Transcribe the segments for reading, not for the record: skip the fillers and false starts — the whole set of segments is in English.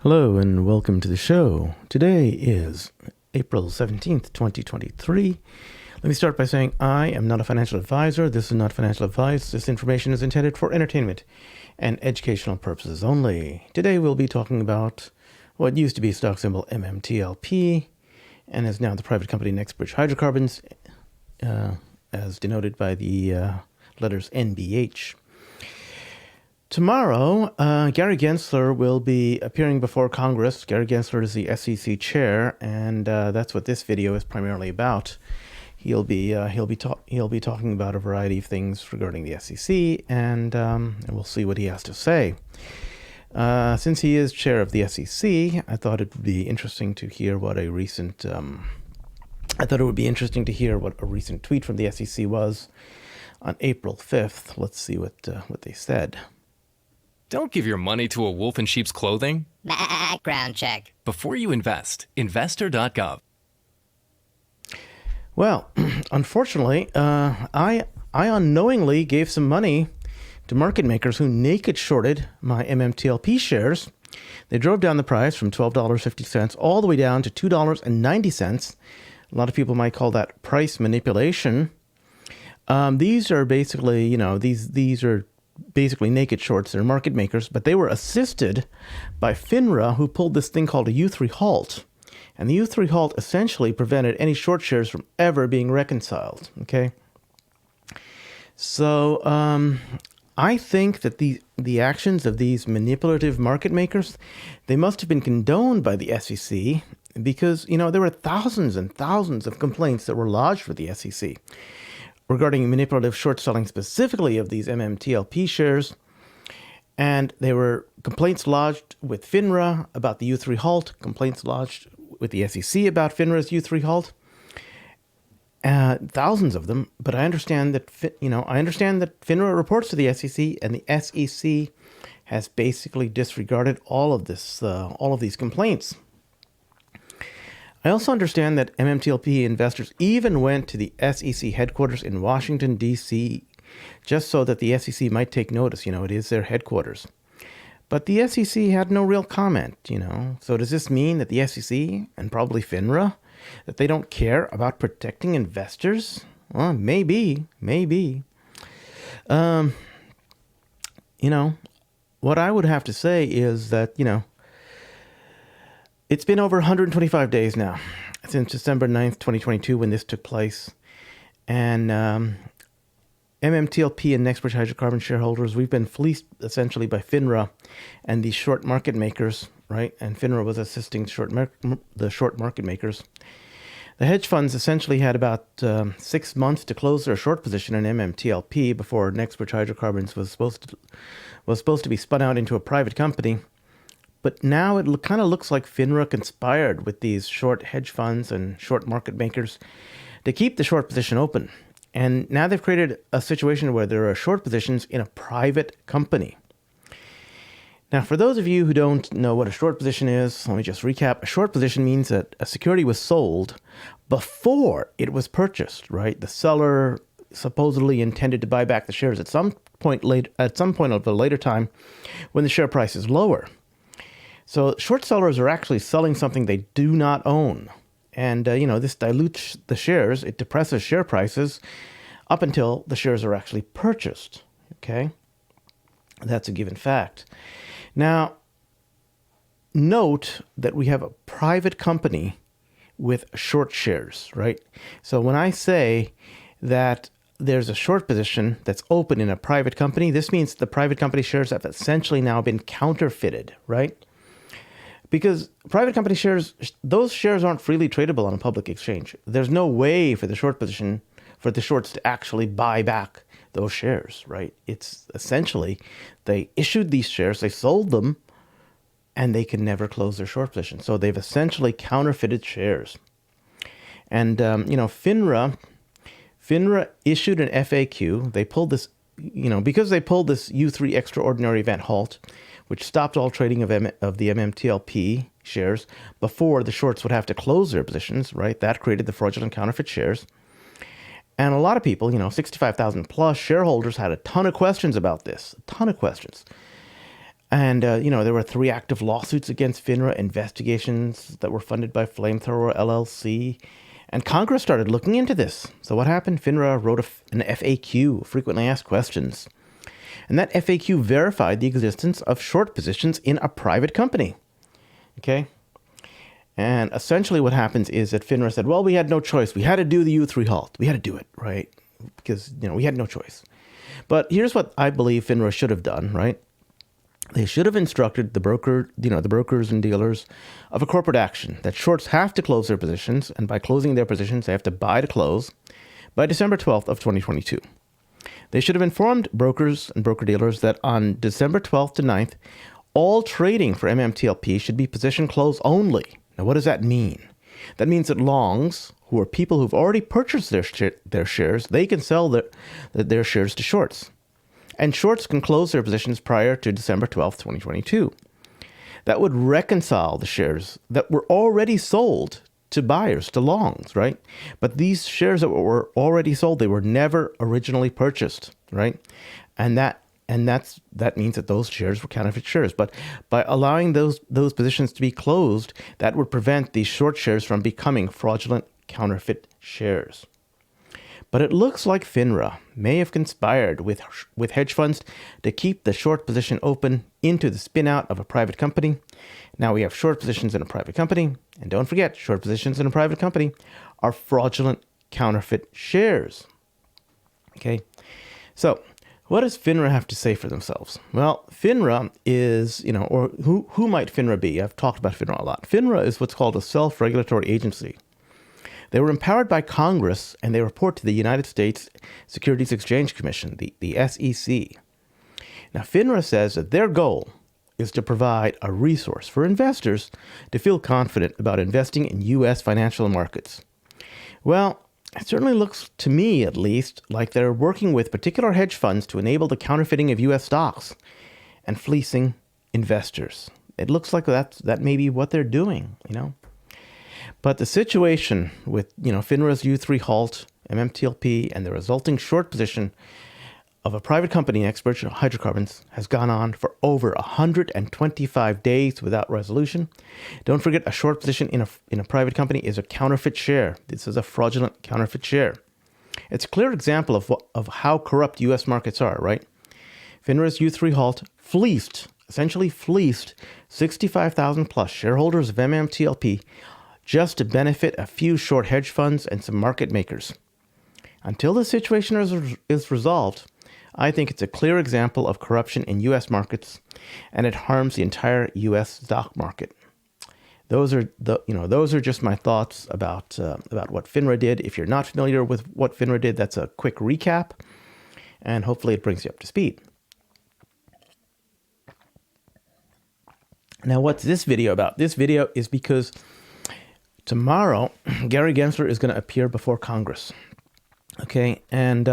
Hello and welcome to the show. Today is April 17th, 2023. Let me start by saying I am not a financial advisor. This is not financial advice. This information is intended for entertainment and educational purposes only. Today we'll be talking about what used to be stock symbol MMTLP and is now the private company Bridge Hydrocarbons, as denoted by the letters NBH. Tomorrow, Gary Gensler will be appearing before Congress. Gary Gensler is the SEC chair, and that's what this video is primarily about. He'll be talking about a variety of things regarding the SEC, and we'll see what he has to say. Since he is chair of the SEC, I thought it would be interesting to hear what a recent tweet from the SEC was on April 5th. Let's see what they said. Don't give your money to a wolf in sheep's clothing. Background check. Before you invest, investor.gov. Well, unfortunately, I unknowingly gave some money to market makers who naked shorted my MMTLP shares. They drove down the price from $12.50 all the way down to $2.90. A lot of people might call that price manipulation. These are basically, these are basically naked shorts. They're market makers, but they were assisted by FINRA, who pulled this thing called a U3 halt. And the U3 halt essentially prevented any short shares from ever being reconciled. Okay. So I think that the actions of these manipulative market makers, they must have been condoned by the SEC because, there were thousands and thousands of complaints that were lodged with the SEC regarding manipulative short selling specifically of these MMTLP shares. And there were complaints lodged with FINRA about the U3 halt, complaints lodged with the SEC about FINRA's U3 halt. Thousands of them, but I understand that FINRA reports to the SEC, and the SEC has basically disregarded all of these complaints. I also understand that MMTLP investors even went to the SEC headquarters in Washington, D.C., just so that the SEC might take notice. It is their headquarters. But the SEC had no real comment, So does this mean that the SEC, and probably FINRA, that they don't care about protecting investors? Well, maybe. What I would have to say is that, it's been over 125 days now since December 9th, 2022, when this took place. And MMTLP and Bridge Hydrocarbons shareholders, we've been fleeced essentially by FINRA and these short market makers, right? And FINRA was assisting the short market makers. The hedge funds essentially had about 6 months to close their short position in MMTLP before Bridge Hydrocarbons was supposed to be spun out into a private company. But now it kind of looks like FINRA conspired with these short hedge funds and short market makers to keep the short position open. And now they've created a situation where there are short positions in a private company. Now, for those of you who don't know what a short position is, let me just recap. A short position means that a security was sold before it was purchased, right? The seller supposedly intended to buy back the shares at some point of a later time when the share price is lower. So short sellers are actually selling something they do not own. And, this dilutes the shares. It depresses share prices up until the shares are actually purchased. Okay? That's a given fact. Now, note that we have a private company with short shares, right? So when I say that there's a short position that's open in a private company, this means the private company shares have essentially now been counterfeited, right? Because private company shares, those shares aren't freely tradable on a public exchange. There's no way for the shorts to actually buy back those shares, right? It's essentially, they issued these shares, they sold them, and they can never close their short position. So they've essentially counterfeited shares. And, FINRA issued an FAQ. They pulled this, because they pulled this U3 extraordinary event halt, which stopped all trading of the MMTLP shares before the shorts would have to close their positions, right? That created the fraudulent counterfeit shares. And a lot of people, 65,000 plus shareholders had a ton of questions about this, a ton of questions. And, there were 3 active lawsuits against FINRA, investigations that were funded by Flamethrower LLC. And Congress started looking into this. So what happened? FINRA wrote an FAQ, frequently asked questions. And that FAQ verified the existence of short positions in a private company. Okay? And essentially what happens is that FINRA said, well, we had no choice. We had to do the U3 halt. We had to do it, right? Because, we had no choice. But here's what I believe FINRA should have done, right? They should have instructed the brokers and dealers of a corporate action that shorts have to close their positions, and by closing their positions, they have to buy to close by December 12th of 2022. They should have informed brokers and broker-dealers that on December 12th to 9th, all trading for MMTLP should be position close only. Now, what does that mean? That means that longs, who are people who've already purchased their shares, they can sell their shares to shorts. And shorts can close their positions prior to December 12th, 2022. That would reconcile the shares that were already sold to buyers, to longs, right? But these shares that were already sold, they were never originally purchased, right? And that means that those shares were counterfeit shares. But by allowing those positions to be closed, that would prevent these short shares from becoming fraudulent counterfeit shares. But it looks like FINRA may have conspired with hedge funds to keep the short position open into the spin-out of a private company. Now we have short positions in a private company. And don't forget, short positions in a private company are fraudulent counterfeit shares. Okay, so what does FINRA have to say for themselves? Well, FINRA is, or who might FINRA be? I've talked about FINRA a lot. FINRA is what's called a self-regulatory agency. They were empowered by Congress, and they report to the United States Securities Exchange Commission, the SEC. Now, FINRA says that their goal is to provide a resource for investors to feel confident about investing in U.S. financial markets. Well, it certainly looks, to me at least, like they're working with particular hedge funds to enable the counterfeiting of U.S. stocks and fleecing investors. It looks like that may be what they're doing, But the situation with, FINRA's U3 halt, MMTLP, and the resulting short position of a private company, Bridge Hydrocarbons, has gone on for over 125 days without resolution. Don't forget, a short position in a private company is a counterfeit share. This is a fraudulent counterfeit share. It's a clear example of how corrupt U.S. markets are, right? FINRA's U3 halt essentially fleeced 65,000 plus shareholders of MMTLP just to benefit a few short hedge funds and some market makers. Until the situation is resolved, I think it's a clear example of corruption in U.S. markets, and it harms the entire U.S. stock market. Those are just my thoughts about what FINRA did. If you're not familiar with what FINRA did, that's a quick recap, and hopefully it brings you up to speed. Now, what's this video about? This video is because tomorrow, Gary Gensler is going to appear before Congress. Okay, and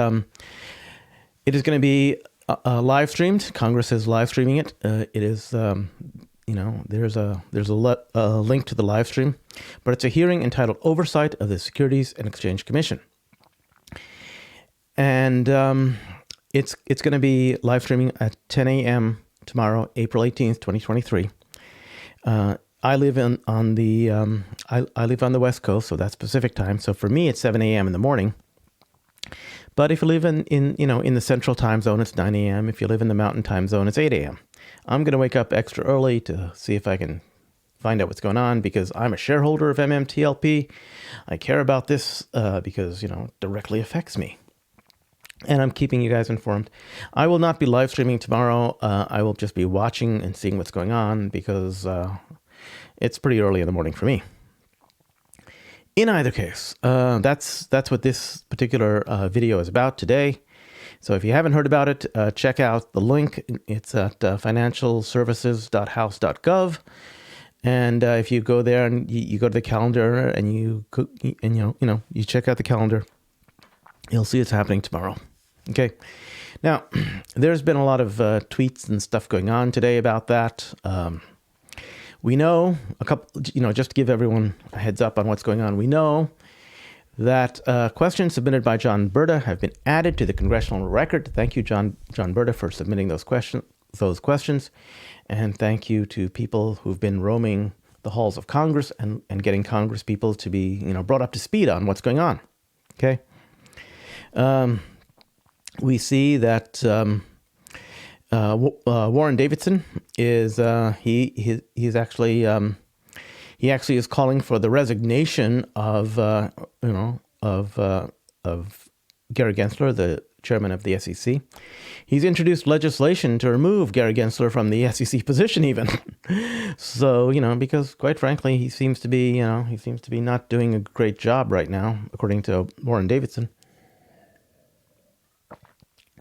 it is going to be live streamed. Congress is live streaming it. It is, there's a link to the live stream, but it's a hearing entitled "Oversight of the Securities and Exchange Commission," and it's going to be live streaming at 10 a.m. tomorrow, April 18th, 2023. I live on the West Coast, so that's Pacific time. So for me, it's 7 a.m. in the morning. But if you live in the Central Time Zone, it's 9 a.m. If you live in the Mountain Time Zone, it's 8 a.m. I'm going to wake up extra early to see if I can find out what's going on, because I'm a shareholder of MMTLP. I care about this because, it directly affects me. And I'm keeping you guys informed. I will not be live streaming tomorrow. I will just be watching and seeing what's going on, because it's pretty early in the morning for me. In either case, that's what this particular video is about today. So if you haven't heard about it, check out the link. It's at financialservices.house.gov. And if you go there and you go to the calendar and you check out the calendar, you'll see it's happening tomorrow. Okay. Now, there's been a lot of tweets and stuff going on today about that. We know a couple, just to give everyone a heads up on what's going on, we know that questions submitted by Brda have been added to the Congressional record. Thank you, Brda, for submitting those questions those questions. And thank you to people who've been roaming the halls of Congress and getting Congress people to be, brought up to speed on what's going on. Okay. We see that Warren Davidson is he's actually he actually is calling for the resignation of Gary Gensler, the chairman of the SEC. He's introduced legislation to remove Gary Gensler from the SEC position, even. So, because quite frankly, he seems to be not doing a great job right now, according to Warren Davidson.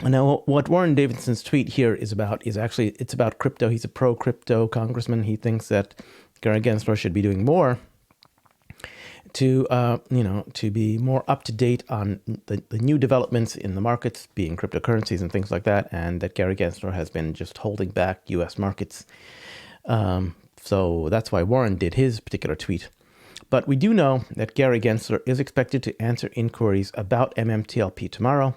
Now, what Warren Davidson's tweet here is about it's about crypto. He's a pro-crypto congressman. He thinks that Gary Gensler should be doing more to be more up to date on the new developments in the markets, being cryptocurrencies and things like that, and that Gary Gensler has been just holding back U.S. markets. So that's why Warren did his particular tweet. But we do know that Gary Gensler is expected to answer inquiries about MMTLP tomorrow.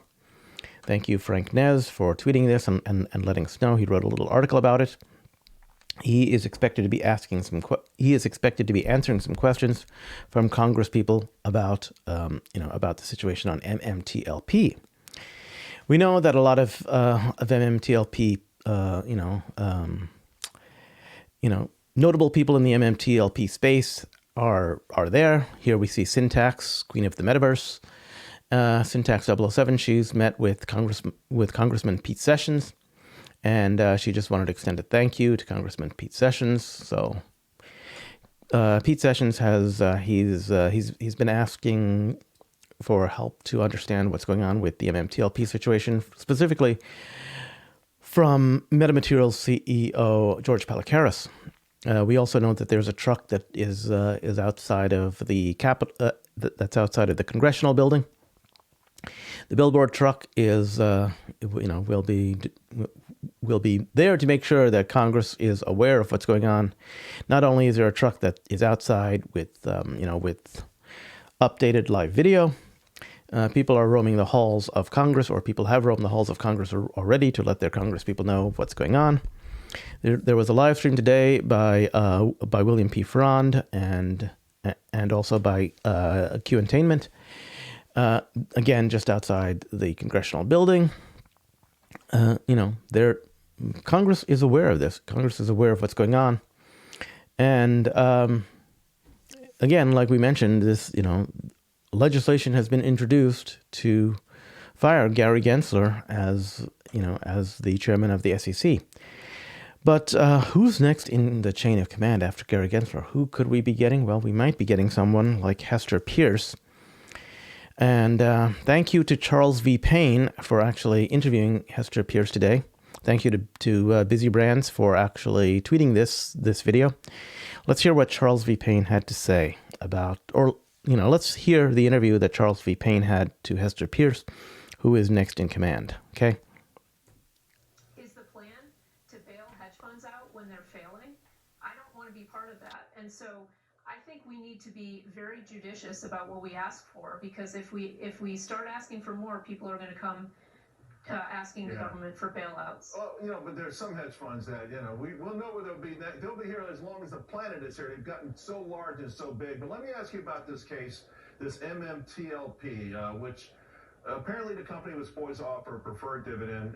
Thank you, Frank Nez, for tweeting this and letting us know. He wrote a little article about it. He is expected to be answering some questions from Congress people about the situation on MMTLP. We know that a lot of MMTLP notable people in the MMTLP space are there. Here we see Syntax, Queen of the Metaverse. Syntax 007, she's met with Congressman Pete Sessions, and she just wanted to extend a thank you to Congressman Pete Sessions. So Pete Sessions has he's been asking for help to understand what's going on with the MMTLP situation, specifically from Metamaterials CEO George Palikaris. We also know that there's a truck that is outside of the that's outside of the Congressional building. The billboard truck is, will be there to make sure that Congress is aware of what's going on. Not only is there a truck that is outside with updated live video, people are roaming the halls of Congress, or people have roamed the halls of Congress already to let their Congress people know what's going on. There was a live stream today by William P. Frond and also by Q-Entertainment. Again, just outside the Congressional building. Congress is aware of this. Congress is aware of what's going on. And again, like we mentioned, this, legislation has been introduced to fire Gary Gensler as the chairman of the SEC. But who's next in the chain of command after Gary Gensler? Who could we be getting? Well, we might be getting someone like Hester Pierce. And thank you to Charles V. Payne for actually interviewing Hester Pierce today. Thank you to Busy Brands for actually tweeting this video. Let's hear what Charles V. Payne had to say about, let's hear the interview that Charles V. Payne had to Hester Pierce, who is next in command. Okay. Is the plan to bail hedge funds out when they're failing? I don't want to be part of that. And so I think we need to be very judicious about what we ask for, because if we start asking for more, people are going to come asking the government for bailouts. Oh, but there's some hedge funds that, we'll know where they'll be. They'll be here as long as the planet is here. They've gotten so large and so big. But let me ask you about this case, this MMTLP, which apparently the company was poised to offer a preferred dividend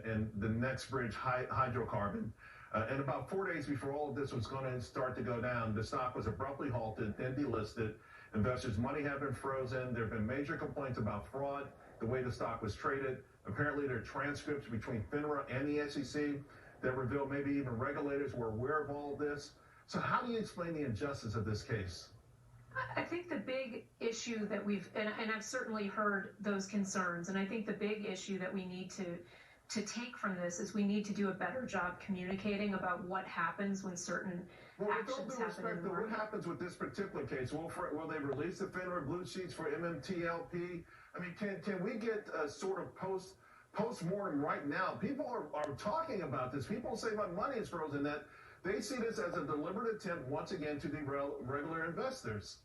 in the next Bridge Hydrocarbon. And about 4 days before all of this was going to start to go down, the stock was abruptly halted and delisted. Investors' money had been frozen. There have been major complaints about fraud, the way the stock was traded. Apparently, there are transcripts between FINRA and the SEC that reveal maybe even regulators were aware of all of this. So how do you explain the injustice of this case? I think the big issue that and I've certainly heard those concerns, and I think the big issue that we need to take from this is we need to do a better job communicating about what happens when certain actions happen in the market. What happens with this particular case? Will they release the FINRA blue sheets for MMTLP? I mean, can we get a sort of post-mortem right now? People are talking about this. People say my money is frozen, that they see this as a deliberate attempt once again to derail regular investors.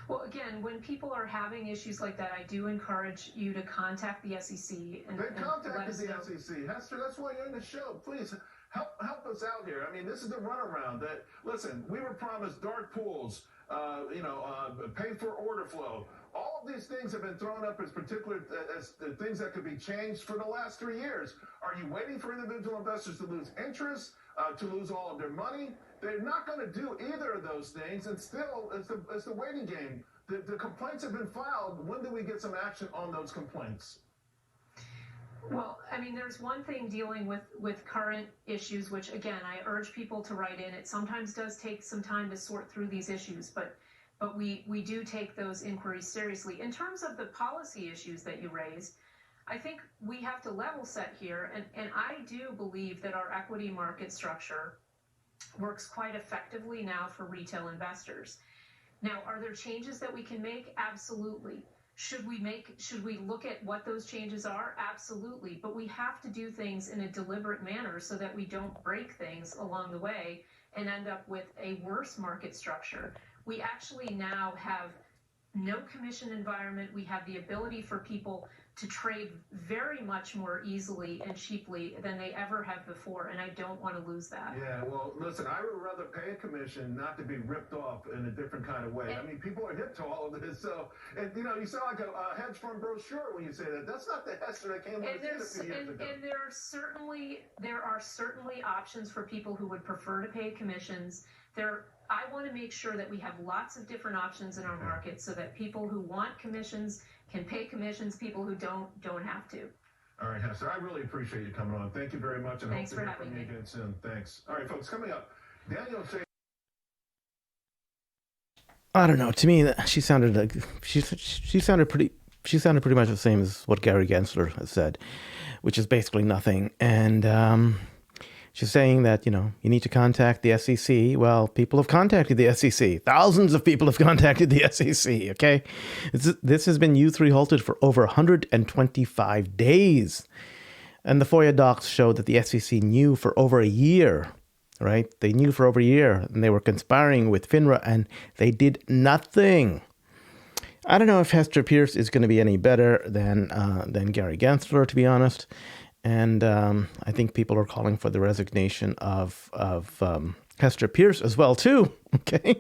Well, again, when people are having issues like that, I do encourage you to contact the SEC and They let contacted us the know. SEC. Hester, that's why you're in the show. Please help us out here. I mean, this is the runaround. That listen, we were promised dark pools, pay for order flow. All of these things have been thrown up as particular as things that could be changed for the last 3 years. Are you waiting for individual investors to lose interest, to lose all of their money? They're not going to do either of those things, and still, it's the waiting game. The complaints have been filed. When do we get some action on those complaints? Well, I mean, there's one thing dealing with current issues, which, again, I urge people to write in. It sometimes does take some time to sort through these issues, but we do take those inquiries seriously. In terms of the policy issues that you raised, I think we have to level set here, and I do believe that our equity market structure works quite effectively now for retail investors. Now, are there changes that we can make? Absolutely. Should we look at what those changes are? Absolutely. But we have to do things in a deliberate manner so that we don't break things along the way and end up with a worse market structure. We actually now have no commission environment. We have the ability for people to trade very much more easily and cheaply than they ever have before, and I don't want to lose that. Yeah, well, listen, I would rather pay a commission not to be ripped off in a different kind of way. I mean, people are hip to all of this, so, and you sound like a hedge fund brochure when you say that. That's not the Hester that came on the scene a few years ago. And there are certainly options for people who would prefer to pay commissions. I want to make sure that we have lots of different options in our market so that people who want commissions can pay commissions, people who don't have to. All right, Hester, I really appreciate you coming on. Thank you very much, and Thanks hope to for hear having from you me. again soon. Thanks. All right, folks, coming up, Daniel Shea. I don't know. To me, she sounded like she sounded pretty much the same as what Gary Gensler has said, which is basically nothing. And she's saying that, you need to contact the SEC. Well, people have contacted the SEC. Thousands of people have contacted the SEC, okay? This has been U3 halted for over 125 days. And the FOIA docs show that the SEC knew for over a year, right? They knew for over a year, and they were conspiring with FINRA, and they did nothing. I don't know if Hester Pierce is going to be any better than Gary Gensler, to be honest. And I think people are calling for the resignation of Hester Pierce as well too. Okay,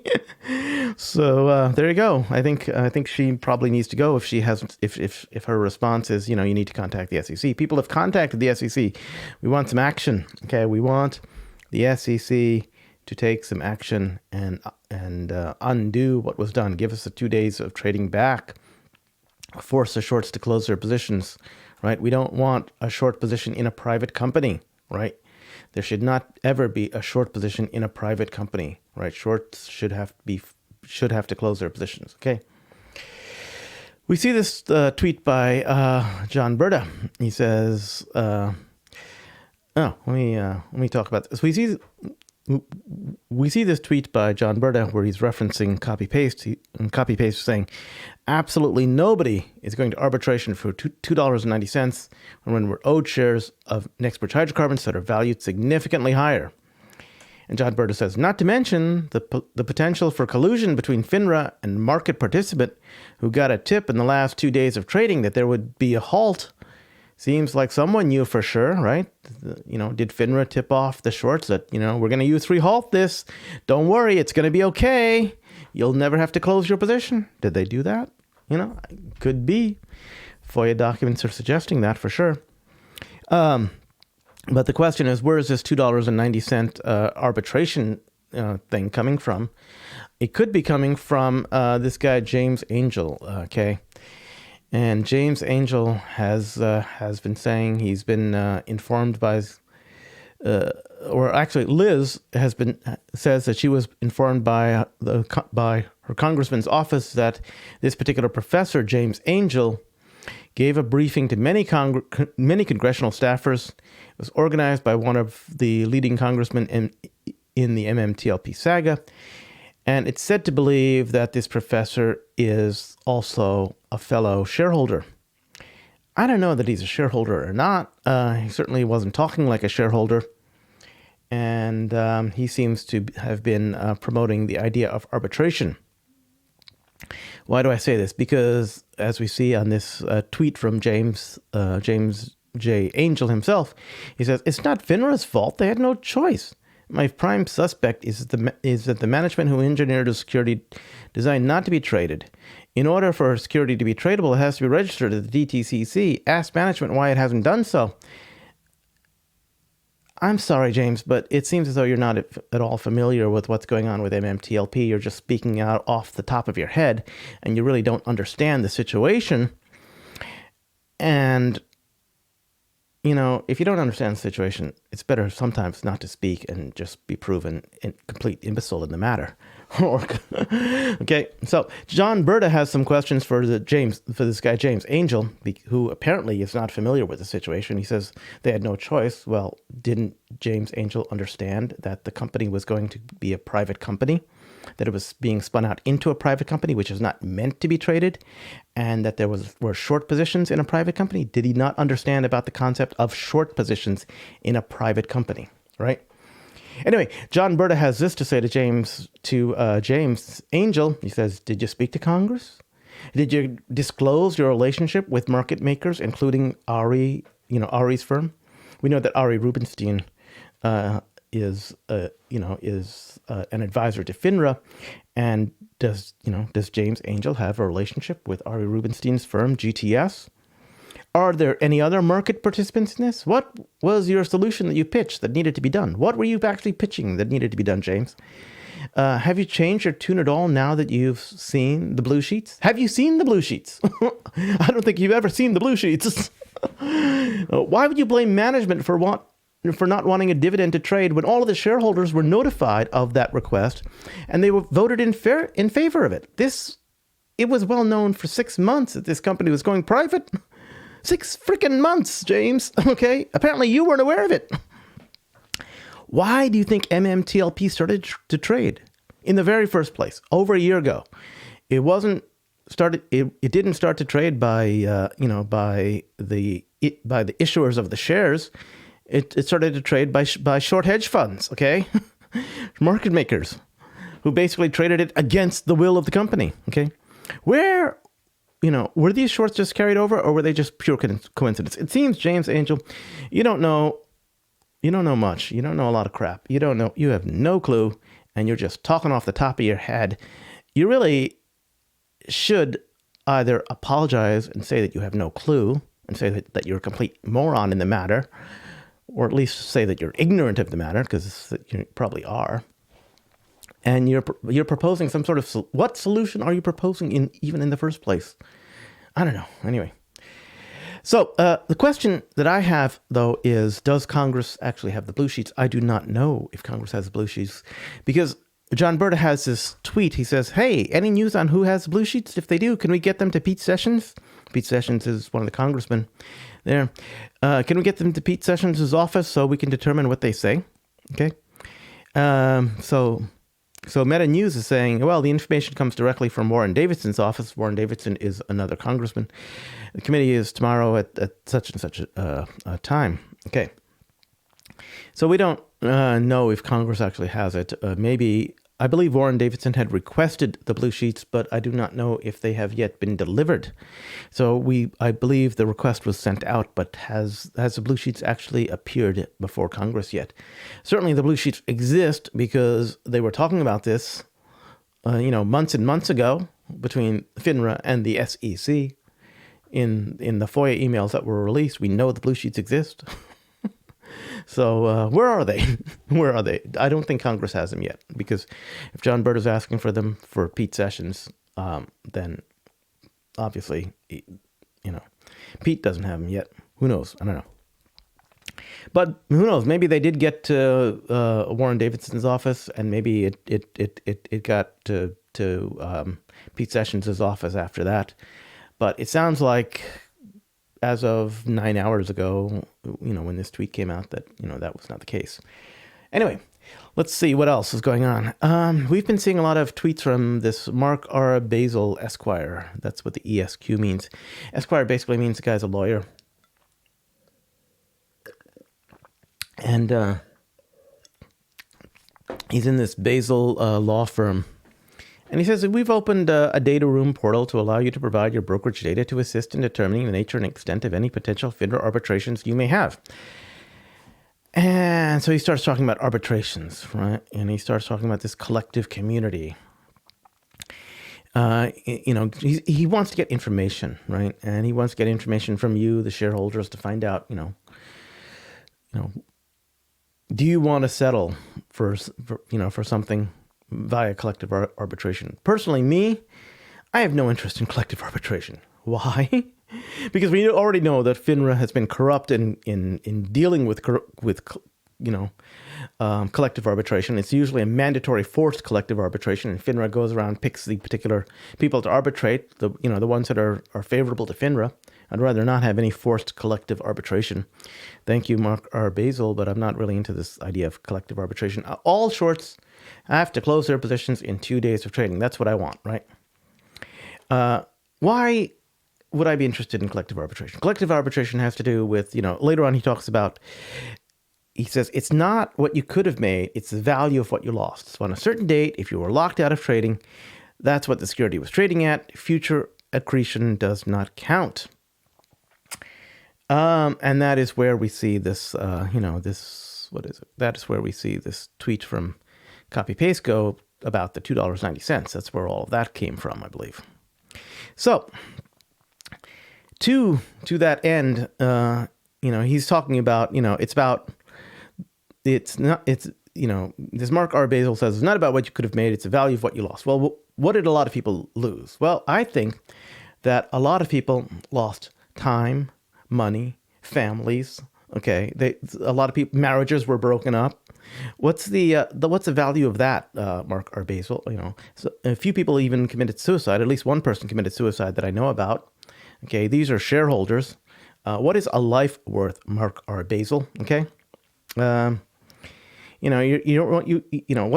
so there you go. I think she probably needs to go if she hasn't. If her response is, you need to contact the SEC. People have contacted the SEC. We want some action. Okay, we want the SEC to take some action and undo what was done. Give us the 2 days of trading back. Force the shorts to close their positions. Right? We don't want a short position in a private company, right? There should not ever be a short position in a private company, right? Shorts should have to close their positions. Okay. We see this tweet by John Brda. He says, let me talk about this. We see this tweet by John Brda where he's referencing copy paste saying, absolutely nobody is going to arbitration for $2.90 when we're owed shares of Bridge Hydrocarbons that are valued significantly higher. And John Brda says, not to mention the potential for collusion between FINRA and market participant who got a tip in the last 2 days of trading that there would be a halt. Seems like someone knew for sure, right? Did FINRA tip off the shorts that, we're going to U3 halt this. Don't worry, it's going to be okay. You'll never have to close your position. Did they do that? Could be. FOIA documents are suggesting that for sure. But the question is, where is this $2.90 arbitration thing coming from? It could be coming from this guy, James Angel, okay? And James Angel has been saying he's been informed by, or actually Liz says that she was informed by her congressman's office that this particular professor, James Angel, gave a briefing to many congressional staffers. It was organized by one of the leading congressmen in the MMTLP saga. And it's said to believe that this professor is also a fellow shareholder. I don't know that he's a shareholder or not. He certainly wasn't talking like a shareholder. And he seems to have been promoting the idea of arbitration. Why do I say this? Because as we see on this tweet from James J. Angel himself, he says, it's not FINRA's fault. They had no choice. My prime suspect is that the management who engineered a security designed not to be traded. In order for a security to be tradable, it has to be registered at the DTCC. Ask management why it hasn't done so. I'm sorry, James, but it seems as though you're not at all familiar with what's going on with MMTLP. You're just speaking out off the top of your head, and you really don't understand the situation. And, you know, if you don't understand the situation, it's better sometimes not to speak and just be proven a complete imbecile in the matter. Okay, so John Brda has some questions for this guy James Angel, who apparently is not familiar with the situation. He says they had no choice. Well, didn't James Angel understand that the company was going to be a private company, that it was being spun out into a private company, which is not meant to be traded, and that there were short positions in a private company? Did he not understand about the concept of short positions in a private company, right? Anyway, John Brda has this to say to James Angel. He says, did you speak to Congress? Did you disclose your relationship with market makers, including Ari's firm? We know that Ari Rubenstein is an advisor to FINRA. And does James Angel have a relationship with Ari Rubenstein's firm, GTS? Are there any other market participants in this? What was your solution that you pitched that needed to be done? What were you actually pitching that needed to be done, James? Have you changed your tune at all now that you've seen the blue sheets? Have you seen the blue sheets? I don't think you've ever seen the blue sheets. Why would you blame management for not wanting a dividend to trade when all of the shareholders were notified of that request and they were voted in favor of it? It was well known for 6 months that this company was going private. 6 freaking months, James. Okay. Apparently you weren't aware of it. Why do you think MMTLP started to trade in the very first place over a year ago? It wasn't started. It didn't start to trade by the issuers of the shares. It started to trade by short hedge funds. Okay. Market makers who basically traded it against the will of the company. Okay. Were these shorts just carried over, or were they just pure coincidence? It seems, James Angel, you don't know much. You don't know a lot of crap. You have no clue, and you're just talking off the top of your head. You really should either apologize and say that you have no clue, and say that you're a complete moron in the matter, or at least say that you're ignorant of the matter, because you probably are. And you're proposing some sort of what solution are you proposing even in the first place? I don't know. Anyway, so the question that I have though is, does Congress actually have the blue sheets? I do not know if Congress has the blue sheets, because John Brda has this tweet. He says, "Hey, any news on who has the blue sheets? If they do, can we get them to Pete Sessions?" Pete Sessions is one of the congressmen there. Can we get them to Pete Sessions' office so we can determine what they say? Okay. So Meta News is saying, well, the information comes directly from Warren Davidson's office. Warren Davidson is another congressman. The committee is tomorrow at such and such a time. Okay. So we don't know if Congress actually has it. Maybe, I believe Warren Davidson had requested the blue sheets, but I do not know if they have yet been delivered. So I believe the request was sent out, but has the blue sheets actually appeared before Congress yet? Certainly the blue sheets exist because they were talking about this, months and months ago between FINRA and the SEC. In the FOIA emails that were released, we know the blue sheets exist. So where are they? Where are they? I don't think Congress has them yet, because if John Brda is asking for them for Pete Sessions, then obviously, Pete doesn't have them yet. Who knows? I don't know. But who knows? Maybe they did get to Warren Davidson's office, and maybe it got to Pete Sessions' office after that. But it sounds like, as of 9 hours ago, when this tweet came out, that that was not the case. Anyway, let's see what else is going on. We've been seeing a lot of tweets from this Mark R. Basil Esquire. That's what the ESQ means. Esquire basically means the guy's a lawyer. And he's in this Basil law firm. And he says that we've opened a data room portal to allow you to provide your brokerage data to assist in determining the nature and extent of any potential FINRA arbitrations you may have. And so he starts talking about arbitrations, right? And he starts talking about this collective community. He wants to get information, right? And he wants to get information from you, the shareholders, to find out, do you want to settle for something via collective arbitration? Personally, me, I have no interest in collective arbitration. Why? Because we already know that FINRA has been corrupt in dealing with collective arbitration. It's usually a mandatory forced collective arbitration, and FINRA goes around, picks the particular people to arbitrate, the ones that are favorable to FINRA. I'd rather not have any forced collective arbitration. Thank you, Mark R. Basil, but I'm not really into this idea of collective arbitration. All shorts have to close their positions in 2 days of trading. That's what I want, right? Why would I be interested in collective arbitration? Collective arbitration has to do with, later on he says, it's not what you could have made, it's the value of what you lost. So on a certain date, if you were locked out of trading, that's what the security was trading at. Future accretion does not count. And that is where we see this, what is it? That is where we see this tweet from Copy Paste Go about the $2.90. That's where all of that came from, I believe. So, to that end, he's talking about, this Mark R. Basil says it's not about what you could have made, it's the value of what you lost. Well, what did a lot of people lose? Well, I think that a lot of people lost time, money, families. Okay, a lot of people, marriages were broken up. What's the value of that, Mark R. Basil? So a few people even committed suicide. At least one person committed suicide that I know about. Okay, these are shareholders. What is a life worth, Mark R. Basil? Okay, what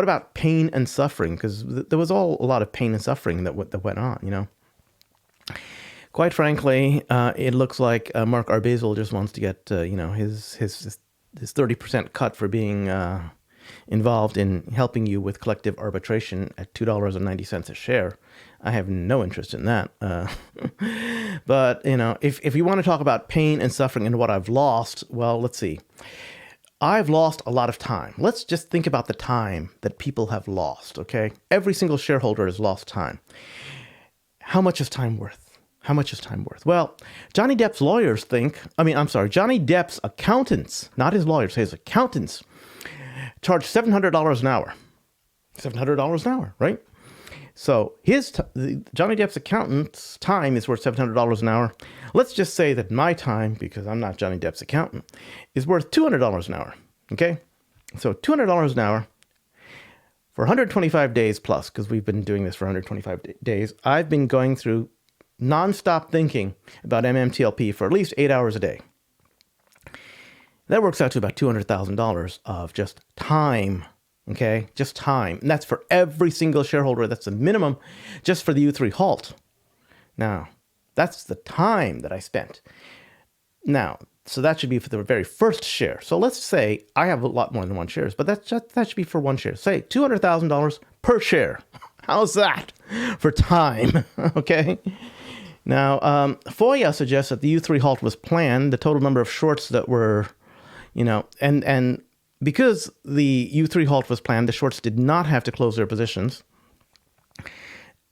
about pain and suffering? Because there was a lot of pain and suffering that went on. Quite frankly, it looks like Mark R. Basil just wants to get his 30% cut for being involved in helping you with collective arbitration at $2.90 a share. I have no interest in that. But if you want to talk about pain and suffering and what I've lost, well, let's see. I've lost a lot of time. Let's just think about the time that people have lost. Okay, every single shareholder has lost time. How much is time worth? How much is time worth? Well, Johnny Depp's Johnny Depp's accountants, not his lawyers, his accountants, charge $700 an hour. $700 an hour, right? So Johnny Depp's accountant's time is worth $700 an hour. Let's just say that my time, because I'm not Johnny Depp's accountant, is worth $200 an hour. Okay? So $200 an hour for 125 days plus, because we've been doing this for 125 days. I've been going through nonstop thinking about MMTLP for at least 8 hours a day. That works out to about $200,000 of just time, okay? Just time. And that's for every single shareholder. That's the minimum just for the U3 halt. Now, that's the time that I spent. Now, so that should be for the very first share. So let's say I have a lot more than one shares, but that should be for one share. Say $200,000 per share. How's that for time? Okay. Now, FOIA suggests that the U3 halt was planned. The total number of shorts that were, and because the U3 halt was planned, the shorts did not have to close their positions.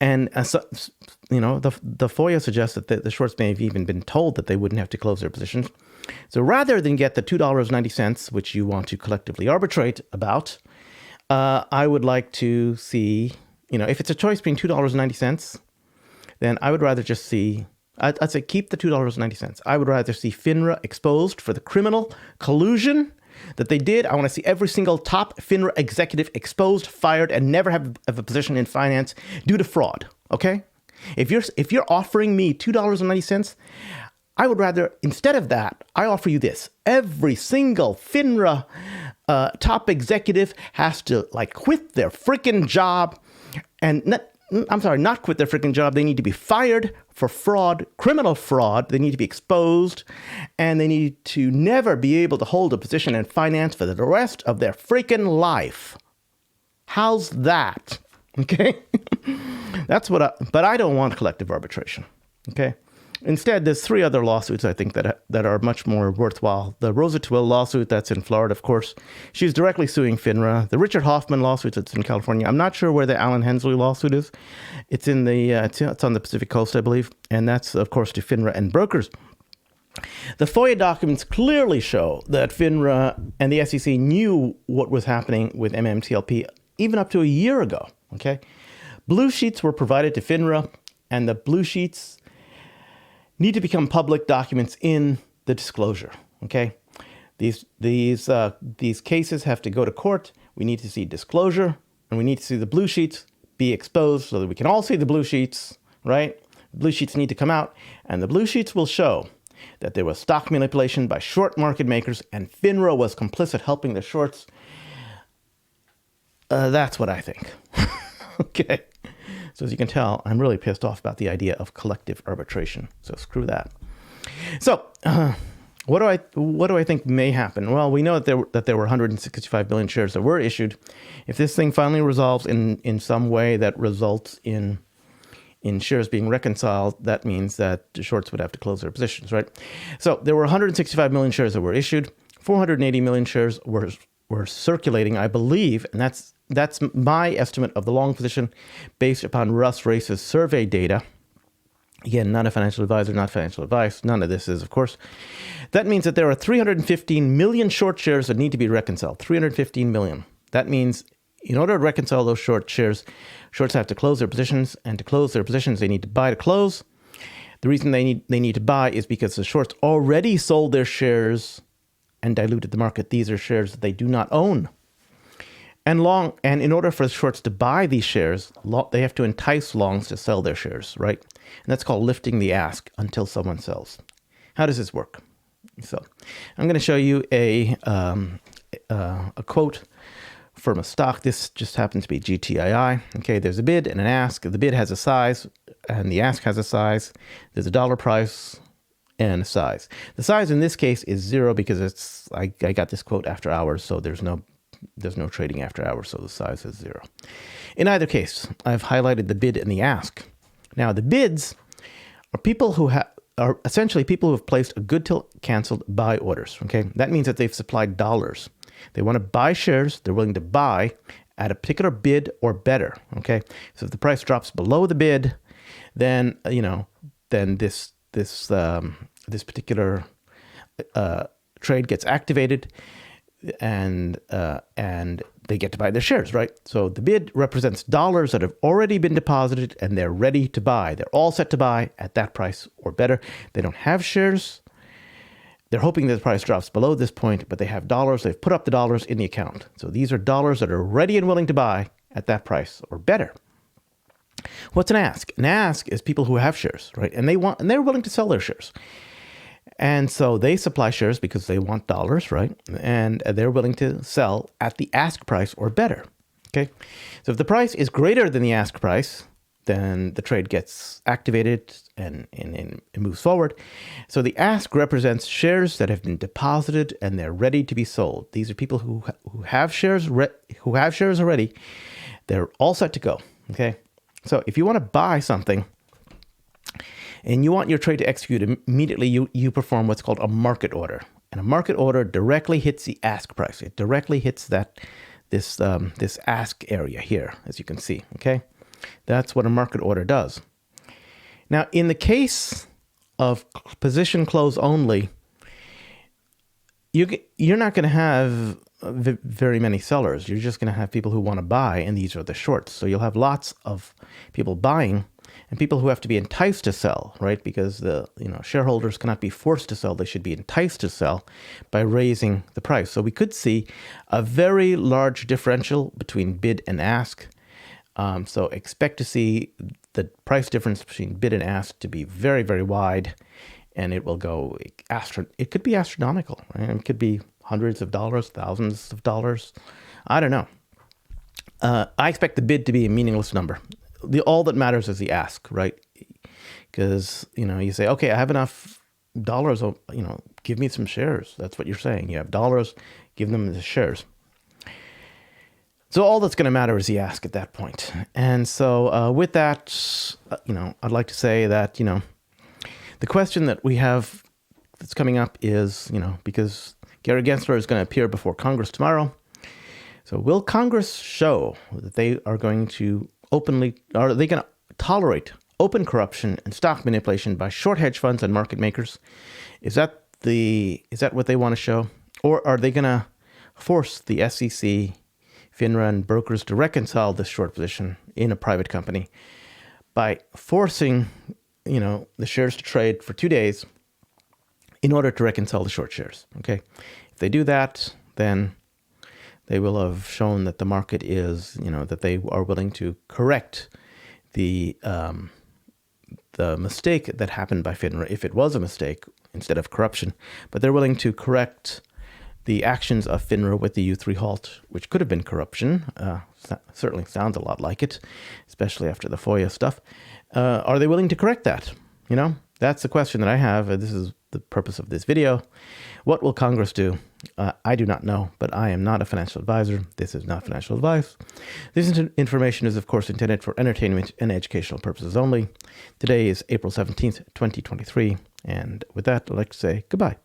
And the FOIA suggests that the shorts may have even been told that they wouldn't have to close their positions. So rather than get the $2.90, which you want to collectively arbitrate about, I would like to see, if it's a choice between $2.90, then I would rather just see, I'd say keep the $2.90. I would rather see FINRA exposed for the criminal collusion that they did. I want to see every single top FINRA executive exposed, fired, and never have a position in finance due to fraud. Okay? If you're offering me $2.90, I would rather, instead of that, I offer you this. Every single FINRA top executive has to quit their freaking job and not quit their freaking job. They need to be fired for fraud, criminal fraud. They need to be exposed, and they need to never be able to hold a position in finance for the rest of their freaking life. How's that? Okay, but I don't want collective arbitration. Okay, instead, there's 3 other lawsuits I think that are much more worthwhile. The Rosa Twill lawsuit, that's in Florida, of course. She's directly suing FINRA. The Richard Hoffman lawsuit, that's in California. I'm not sure where the Alan Hensley lawsuit is. It's in it's on the Pacific Coast, I believe, and that's of course to FINRA and brokers. The FOIA documents clearly show that FINRA and the SEC knew what was happening with MMTLP even up to a year ago. Okay, blue sheets were provided to FINRA, and the blue sheets need to become public documents in the disclosure. Okay, these cases have to go to court. We need to see disclosure, and we need to see the blue sheets be exposed so that we can all see the blue sheets. Right, the blue sheets need to come out, and the blue sheets will show that there was stock manipulation by short market makers, and FINRA was complicit helping the shorts. That's what I think. Okay. So as you can tell, I'm really pissed off about the idea of collective arbitration. So screw that. So what do I think may happen? Well, we know that there were 165 million shares that were issued. If this thing finally resolves in some way that results in shares being reconciled, that means that the shorts would have to close their positions, right? So there were 165 million shares that were issued. 480 million shares were circulating, I believe, and that's my estimate of the long position based upon Russ Race's survey data. Again, not a financial advisor, not financial advice. None of this is, of course. That means that there are 315 million short shares that need to be reconciled. 315 million. That means in order to reconcile those short shares, shorts have to close their positions, and to close their positions, they need to buy to close. The reason they need to buy is because the shorts already sold their shares and diluted the market. These are shares that they do not own. And in order for the shorts to buy these shares, they have to entice longs to sell their shares, right? And that's called lifting the ask until someone sells. How does this work? So I'm going to show you a quote from a stock. This just happens to be GTII. Okay, there's a bid and an ask. The bid has a size and the ask has a size. There's a dollar price and a size. The size in this case is 0 because I got this quote after hours, so there's no trading after hours, so the size is 0. In either case, I've highlighted the bid and the ask. Now, the bids are people who are essentially people who have placed a good till canceled buy orders. Okay, that means that they've supplied dollars. They want to buy shares. They're willing to buy at a particular bid or better. Okay, so if the price drops below the bid, then this particular trade gets activated, and they get to buy their shares, right? So the bid represents dollars that have already been deposited and they're ready to buy. They're all set to buy at that price or better. They don't have shares. They're hoping that the price drops below this point, but they have dollars. They've put up the dollars in the account. So these are dollars that are ready and willing to buy at that price or better. What's an ask? An ask is people who have shares, right? And they're willing to sell their shares. And so they supply shares because they want dollars, right? And they're willing to sell at the ask price or better. Okay. So if the price is greater than the ask price, then the trade gets activated and it moves forward. So the ask represents shares that have been deposited and they're ready to be sold. These are people who have shares already. They're all set to go. Okay. So if you want to buy something and you want your trade to execute immediately, you perform what's called a market order. And a market order directly hits the ask price. It directly hits this ask area here, as you can see. Okay, that's what a market order does. Now, in the case of position close only, you're not going to have very many sellers. You're just going to have people who want to buy, and these are the shorts. So you'll have lots of people buying and people who have to be enticed to sell, right? Because the shareholders cannot be forced to sell. They should be enticed to sell by raising the price. So we could see a very large differential between bid and ask. So expect to see the price difference between bid and ask to be very, very wide, and it will go it could be astronomical, right? It could be hundreds of dollars, thousands of dollars. I don't know. I expect the bid to be a meaningless number. All that matters is the ask, right? Because, you say, okay, I have enough dollars, give me some shares. That's what you're saying. You have dollars, give them the shares. So all that's going to matter is the ask at that point. And so with that, I'd like to say that, the question that we have that's coming up is, because Gary Gensler is going to appear before Congress tomorrow. So will Congress show that they are going to are they going to tolerate open corruption and stock manipulation by short hedge funds and market makers? Is that what they want to show? Or are they going to force the SEC, FINRA, and brokers to reconcile this short position in a private company by forcing, the shares to trade for 2 days in order to reconcile the short shares? Okay. If they do that, then they will have shown that the market is, that they are willing to correct the mistake that happened by FINRA, if it was a mistake instead of corruption. But they're willing to correct the actions of FINRA with the U3 halt, which could have been corruption. Certainly sounds a lot like it, especially after the FOIA stuff. Are they willing to correct that? That's the question that I have. This is the purpose of this video. What will Congress do? I do not know, but I am not a financial advisor. This is not financial advice. This information is, of course, intended for entertainment and educational purposes only. Today is April 17th, 2023. And with that, I'd like to say goodbye.